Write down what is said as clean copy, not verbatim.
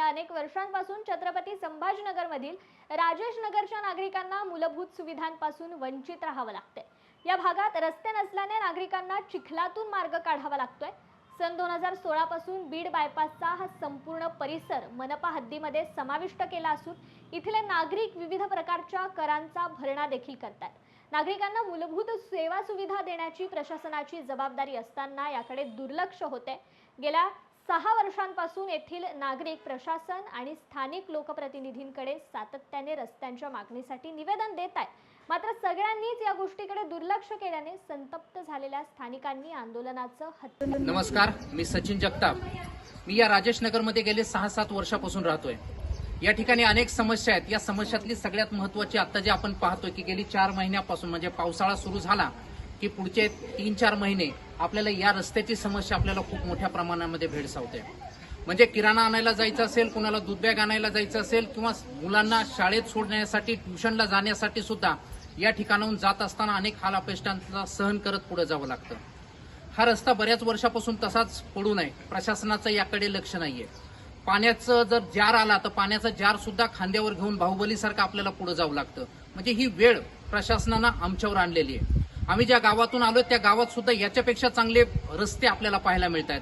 गेल्या अनेक वर्षांपासून छत्रपती संभाजीनगरमधील राजेश नगरच्या नागरिकांना मूलभूत सुविधांपासून वंचित राहावं लागतंय। या भागात रस्ते नसल्याने नागरिकांना चिखलातून मार्ग काढावा लागतोय। सन 2016 पासून बीड बायपासचा हा संपूर्ण परिसर मनपा हद्दीमध्ये समाविष्ट केला असून इथले नागरिक विविध प्रकारच्या करांचा भरणा देखील करतात। नागरिकांना मूलभूत सेवा सुविधा देण्याची प्रशासनाची जबाबदारी असताना याकडे दुर्लक्ष होते। गेल्या 6 वर्षांपासून येथील नागरिक प्रशासन आणि स्थानिक लोकप्रतिनिधींकडे सातत्याने रस्त्यांच्या मागणीसाठी निवेदन देत आहेत। मात्र सगळ्यांनीच या गोष्टीकडे दुर्लक्ष केल्याने संतप्त झालेल्या स्थानिकांनी आंदोलनाचं नमस्कार, मी सचिन जगताप। मी या राजेश नगरमध्ये गेले 6-7 वर्षापासून राहतोय। या ठिकाणी अनेक समस्या आहेत। या समस्यातली सगळ्यात महत्त्वाची आता जे आपण पाहतोय की गेली 4 महिन्यापासून म्हणजे पावसाळा सुरू झाला की पुढचे 3-4 महिने आपल्याला या रस्त्याची समस्या आपल्याला खूप मोठ्या प्रमाणामध्ये भेडसावते। म्हणजे किराणा आणायला जायचं असेल, कुणाला दूध बॅग आणायला जायचं असेल किंवा मुलांना शाळेत सोडण्यासाठी ट्युशनला जाण्यासाठी सुद्धा या ठिकाणाहून जात असताना अनेक हाल अपेष्टांचा सहन करत पुढे जावं लागतं। हा रस्ता बऱ्याच वर्षापासून तसाच पडून आहे। प्रशासनाचं याकडे लक्ष नाहीये। पाण्याचं जर जार आला तर पाण्याचा जार सुद्धा खांद्यावर घेऊन बाहुबलीसारखं आपल्याला पुढे जावं लागतं। म्हणजे ही वेळ प्रशासनानं आमच्यावर आणलेली आहे। आम्ही ज्या गावातून आलोय त्या गावात सुद्धा याच्यापेक्षा चांगले रस्ते आपल्याला पाहायला मिळत आहेत।